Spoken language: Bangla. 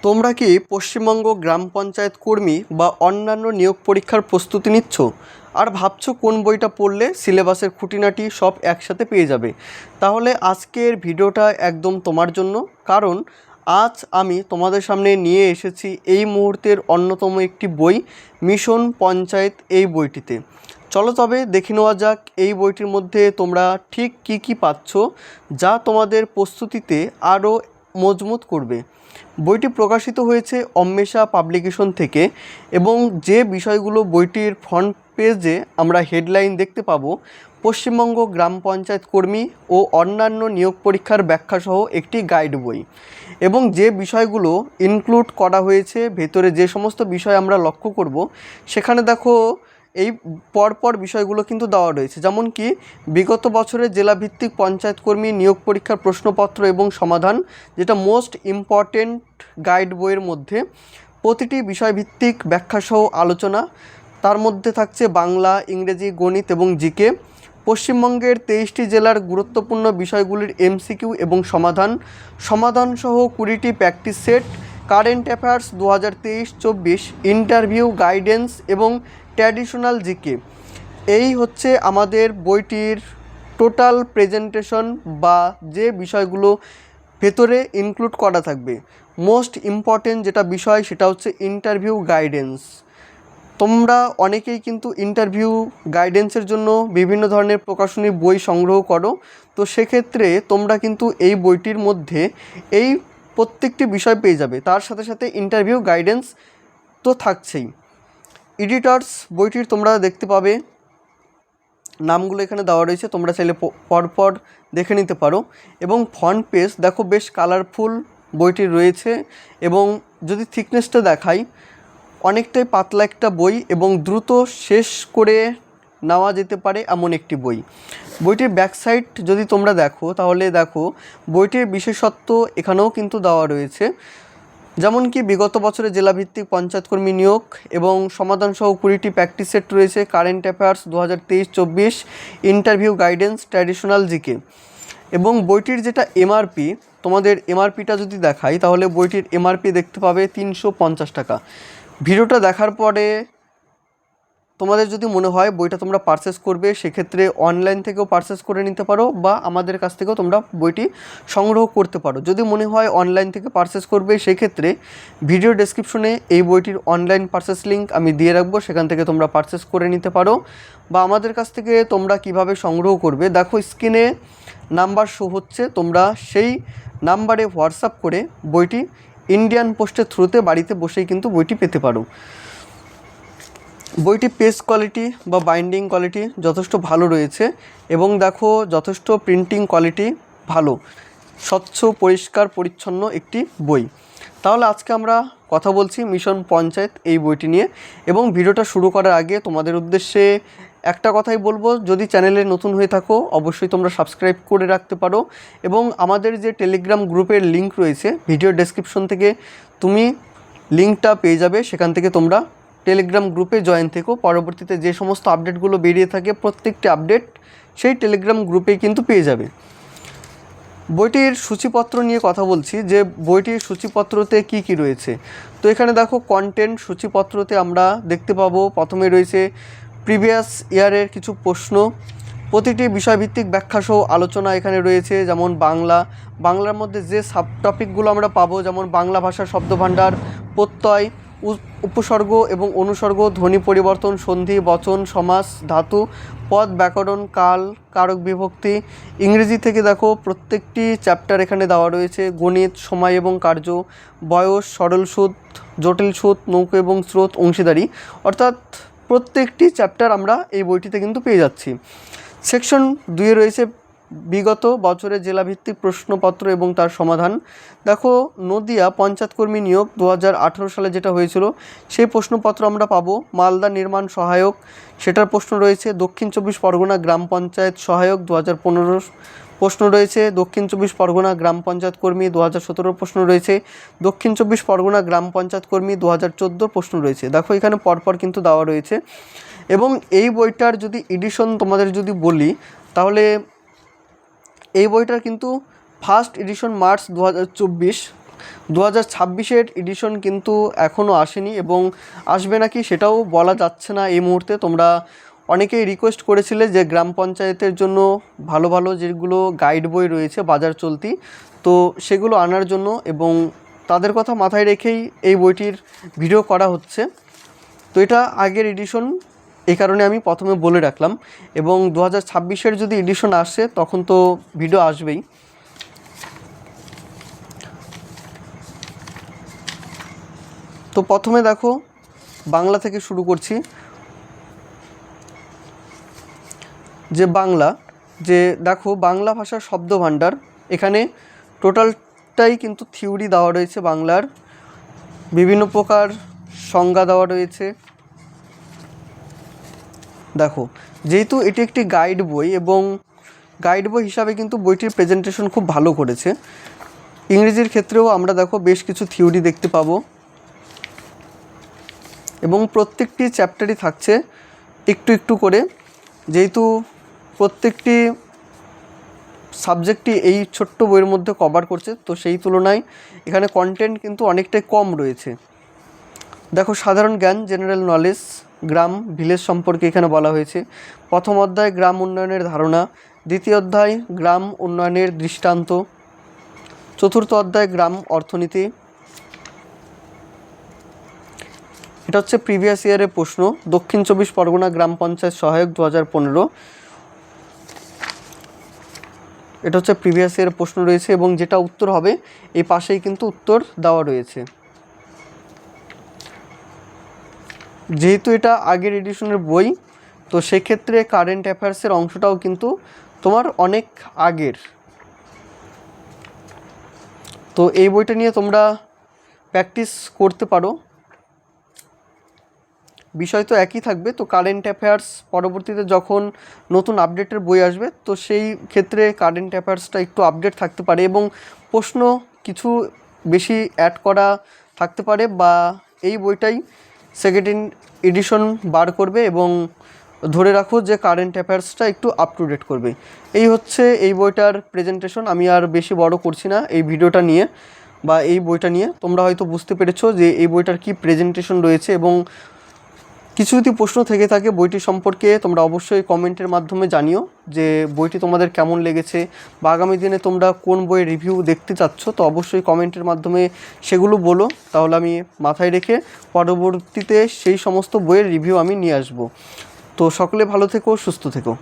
তোমরা কি পশ্চিমবঙ্গ গ্রাম পঞ্চায়েত কর্মী বা অন্যান্য নিয়োগ পরীক্ষার প্রস্তুতি নিচ্ছ আর ভাবছো কোন বইটা পড়লে সিলেবাসের খুঁটিনাটি সব একসাথে পেয়ে যাবে? তাহলে আজকের ভিডিওটা একদম তোমার জন্য। কারণ আজ আমি তোমাদের সামনে নিয়ে এসেছি এই মুহূর্তের অন্যতম একটি বই, মিশন পঞ্চায়েত এই বইটিতে। চলো তবে দেখে নেওয়া যাক এই বইটির মধ্যে তোমরা ঠিক কী কী পাচ্ছ যা তোমাদের প্রস্তুতিতে আরও মজবুত করবে। বইটি প্রকাশিত হয়েছে অন্বেষা পাবলিকেশন থেকে এবং যে বিষয়গুলো বইটির ফ্রন্ট পেজে আমরা হেডলাইন দেখতে পাবো, পশ্চিমবঙ্গ গ্রাম পঞ্চায়েত কর্মী ও অন্যান্য নিয়োগ পরীক্ষার ব্যাখ্যাসহ একটি গাইড বই। এবং যে বিষয়গুলো ইনক্লুড করা হয়েছে, ভেতরে যে সমস্ত বিষয় আমরা লক্ষ্য করব, সেখানে দেখো এই পরপর বিষয়গুলো কিন্তু দেওয়া রয়েছে। যেমন কি বিগত বছরে জেলাভিত্তিক পঞ্চায়েত কর্মী নিয়োগ পরীক্ষার প্রশ্নপত্র এবং সমাধান, যেটা মোস্ট ইম্পর্টেন্ট গাইড বইয়ের মধ্যে, প্রতিটি বিষয়ভিত্তিক ব্যাখ্যাসহ আলোচনা। তার মধ্যে থাকছে বাংলা, ইংরেজি, গণিত এবং জিকে। পশ্চিমবঙ্গের 23টি জেলার গুরুত্বপূর্ণ বিষয়গুলির এমসিকিউ এবং সমাধানসহ 20টি practice set, current affairs 2023-24, interview guidance এবং ট্র্যাডিশনাল জিকে। এই হচ্ছে আমাদের বইটির টোটাল প্রেজেন্টেশন বা যে বিষয়গুলো ভেতরে ইনক্লুড করা থাকবে। মোস্ট ইম্পর্টেন্ট যেটা বিষয় সেটা হচ্ছে ইন্টারভিউ গাইডেন্স। তোমরা অনেকেই কিন্তু ইন্টারভিউ গাইডেন্সের জন্য বিভিন্ন ধরনের প্রকাশনী বই সংগ্রহ করো, তো সেক্ষেত্রে তোমরা কিন্তু এই বইটির মধ্যে এই প্রত্যেকটি বিষয় পেয়ে যাবে। তার সাথে সাথে ইন্টারভিউ গাইডেন্স তো থাকছেই। এডিটর্স বইটির তোমরা দেখতে পাবে, নামগুলো এখানে দেওয়া রয়েছে, তোমরা চাইলে পরপর দেখে নিতে পারো। এবং ফ্রন্ট পেজ দেখো বেশ কালারফুল বইটি রয়েছে এবং যদি থিকনেসটা দেখাই, অনেকটাই পাতলা একটা বই এবং দ্রুত শেষ করে নেওয়া যেতে পারে এমন একটি বই। বইটির ব্যাক সাইড যদি তোমরা দেখো, তাহলে দেখো বইটির বিশেষত্ব এখানেও কিন্তু দেওয়া রয়েছে। যেমন কি বিগত বছরে জেলাভিত্তিক পঞ্চায়েতকর্মী নিয়োগ এবং সমাধানসহ 20টি প্র্যাকটিস সেট রয়েছে, current affairs 2023-24, interview guidance, traditional GK. এবং বইটির যেটা এমআরপি, তোমাদের এমআরপিটা যদি দেখাই, তাহলে বইটির এমআরপি দেখতে পাবে 350 টাকা। ভিডিওটা দেখার পরে তোমাদের যদি মনে হয় বইটা তোমরা পারচেস করবে, সেক্ষেত্রে অনলাইন থেকেও পারচেস করে নিতে পারো বা আমাদের কাছ থেকেও তোমরা বইটি সংগ্রহ করতে পারো। যদি মনে হয় অনলাইন থেকে পারচেস করবে, সেক্ষেত্রে ভিডিও ডেসক্রিপশনে এই বইটির অনলাইন পারচেস লিঙ্ক আমি দিয়ে রাখবো, সেখান থেকে তোমরা পারচেস করে নিতে পারো। বা আমাদের কাছ থেকে তোমরা কিভাবে সংগ্রহ করবে, দেখো স্ক্রিনে নাম্বার শো হচ্ছে, তোমরা সেই নাম্বারে হোয়াটসঅ্যাপ করে বইটি ইন্ডিয়ান পোস্টের থ্রুতে বাড়িতে বসেই কিন্তু বইটি পেতে পারো। বইটি পেজ কোয়ালিটি বা বাইন্ডিং কোয়ালিটি যথেষ্ট ভালো রয়েছে এবং দেখো যথেষ্ট প্রিন্টিং কোয়ালিটি ভালো, স্বচ্ছ পরিষ্কার পরিচ্ছন্ন একটি বই। তাহলে আজকে আমরা কথা বলছি মিশন পঞ্চায়েত এই বইটি নিয়ে। এবং ভিডিওটা শুরু করার আগে তোমাদের উদ্দেশ্যে একটা কথাই বলবো, যদি চ্যানেলে নতুন হয়ে থাকো অবশ্যই তোমরা সাবস্ক্রাইব করে রাখতে পারো। এবং আমাদের যে টেলিগ্রাম গ্রুপের লিঙ্ক রয়েছে, ভিডিও ডেসক্রিপশন থেকে তুমি লিঙ্কটা পেয়ে যাবে, সেখান থেকে তোমরা টেলিগ্রাম গ্রুপে জয়েন থেকো। পরবর্তীতে যে সমস্ত আপডেটগুলো বেরিয়ে থাকে, প্রত্যেকটি আপডেট সেই টেলিগ্রাম গ্রুপেই কিন্তু পেয়ে যাবে। বইটির সূচিপত্র নিয়ে কথা বলছি, যে বইটির সূচিপত্রতে কি কি রয়েছে। তো এখানে দেখো কন্টেন্ট সূচিপত্রতে আমরা দেখতে পাবো, প্রথমে রয়েছে প্রিভিয়াস ইয়ারের কিছু প্রশ্ন, প্রতিটি বিষয়ভিত্তিক ব্যাখ্যাসহ আলোচনা এখানে রয়েছে। যেমন বাংলার মধ্যে যে সাব টপিকগুলো আমরা পাবো, যেমন বাংলা ভাষার শব্দভাণ্ডার, প্রত্যয়, উপসর্গ এবং অনুসর্গ, ধ্বনি পরিবর্তন, সন্ধি, বচন, সমাস, ধাতু, পদ, ব্যাকরণ, কাল, কারক বিভক্তি। ইংরেজি থেকে দেখো প্রত্যেকটি চ্যাপ্টার এখানে দেওয়া রয়েছে, গণিত, সময় এবং কার্য, বয়স, সরল সুদ, জটিল সুদ, নৌকো এবং স্রোত, অংশীদারি, অর্থাৎ প্রত্যেকটি চ্যাপ্টার আমরা এই বইটিতে কিন্তু পেয়ে যাচ্ছি। সেকশন 2 রয়েছে বিগত বছরের জেলাভিত্তিক প্রশ্নপত্র এবং তার সমাধান। দেখো নদিয়া পঞ্চায়েতকর্মী নিয়োগ 2018 সালে যেটা হয়েছিল, সেই প্রশ্নপত্র আমরা পাবো। মালদা নির্মাণ সহায়ক, সেটার প্রশ্ন রয়েছে। দক্ষিণ 24 পরগনা গ্রাম পঞ্চায়েত সহায়ক 2015 প্রশ্ন রয়েছে। দক্ষিণ 24 পরগনা গ্রাম পঞ্চায়েত কর্মী 2017 প্রশ্ন রয়েছে। দক্ষিণ 24 পরগনা গ্রাম পঞ্চায়েত কর্মী 2014 প্রশ্ন রয়েছে। দেখো এখানে পরপর কিন্তু দেওয়া রয়েছে। এবং এই বইটার যদি এডিশন তোমাদের যদি বলি, তাহলে এই বইটার কিন্তু ফার্স্ট এডিশন মার্চ 2024, 2026-এর এডিশন কিন্তু এখনও আসেনি এবং আসবে নাকি সেটাও বলা যাচ্ছে না এই মুহূর্তে। তোমরা অনেকেই রিকোয়েস্ট করেছিলে যে গ্রাম পঞ্চায়েতের জন্য ভালো ভালো যেগুলো গাইড বই রয়েছে বাজার চলতি, তো সেগুলো আনার জন্য এবং তাদের কথা মাথায় রেখেই এই বইটির ভিডিও করা হচ্ছে। তো এটা আগের এডিশন, এই কারণে আমি প্রথমে বলে রাখলাম। এবং 2026-এর যদি এডিশন আসে তখন তো ভিডিও আসবেই। তো প্রথমে দেখো বাংলা থেকে শুরু করছি। যে বাংলা, যে দেখো বাংলা ভাষার শব্দভাণ্ডার, এখানে টোটালটাই কিন্তু থিওরি দেওয়া রয়েছে। বাংলার বিভিন্ন প্রকার সংজ্ঞা দেওয়া রয়েছে। দেখো যেহেতু এটি একটি গাইড বই এবং গাইড বই হিসাবে কিন্তু বইটির প্রেজেন্টেশন খুব ভালো করেছে। ইংরেজির ক্ষেত্রেও আমরা দেখো বেশ কিছু থিওরি দেখতে পাবো এবং প্রত্যেকটি চ্যাপ্টারই থাকছে একটু একটু করে। যেহেতু প্রত্যেকটি সাবজেক্টই এই ছোট্ট বইয়ের মধ্যে কভার করছে, তো সেই তুলনায় এখানে কন্টেন্ট কিন্তু অনেকটাই কম রয়েছে। দেখো সাধারণ জ্ঞান, জেনারেল নলেজ, গ্রাম ভিলেজ সম্পর্কে এখানে বলা হয়েছে। প্রথম অধ্যায় গ্রাম উন্নয়নের ধারণা, দ্বিতীয় অধ্যায় গ্রাম উন্নয়নের দৃষ্টান্ত, চতুর্থ অধ্যায় গ্রাম অর্থনীতি। এটা হচ্ছে প্রিভিয়াস ইয়ারের প্রশ্ন, দক্ষিণ 24 পরগনা গ্রাম পঞ্চায়েত সহায়ক 2015। এটা হচ্ছে প্রিভিয়াস ইয়ারের প্রশ্ন রয়েছে এবং যেটা উত্তর হবে এই পাশেই কিন্তু উত্তর দেওয়া রয়েছে। যেহেতু এটা আগের এডিশনের বই, তো সেক্ষেত্রে কারেন্ট অ্যাফেয়ার্সের অংশটাও কিন্তু তোমার অনেক আগের। তো এই বইটা নিয়ে তোমরা প্র্যাকটিস করতে পারো। বিষয় তো একই থাকবে। তো কারেন্ট অ্যাফেয়ার্স পরবর্তীতে যখন নতুন আপডেটের বই আসবে, তো সেই ক্ষেত্রে কারেন্ট অ্যাফেয়ার্সটা একটু আপডেট থাকতে পারে এবং প্রশ্ন কিছু বেশি অ্যাড করা থাকতে পারে, বা এই বইটাই সেকেন্ড এডিশন বার করবে এবং ধরে রাখো যে কারেন্ট অ্যাফেয়ার্সটা একটু আপ টু ডেট করবে। এই হচ্ছে এই বইটার প্রেজেন্টেশন। আমি আর বেশি বড় করছি না এই ভিডিওটা নিয়ে বা এই বইটা নিয়ে। তোমরা হয়তো বুঝতে পেরেছো যে এই বইটার কি প্রেজেন্টেশন রয়েছে এবং কিছু যদি প্রশ্ন থেকে থাকে বইটি সম্পর্কে তোমরা অবশ্যই কমেন্টের মাধ্যমে জানিও যে বইটি তোমাদের কেমন লেগেছে বা আগামী দিনে তোমরা কোন বইয়ের রিভিউ দেখতে চাচ্ছ। তো অবশ্যই কমেন্টের মাধ্যমে সেগুলো বলো, তাহলে আমি মাথায় রেখে পরবর্তীতে সেই সমস্ত বইয়ের রিভিউ আমি নিয়ে আসব। তো সকলে ভালো থেকো, সুস্থ থেকো।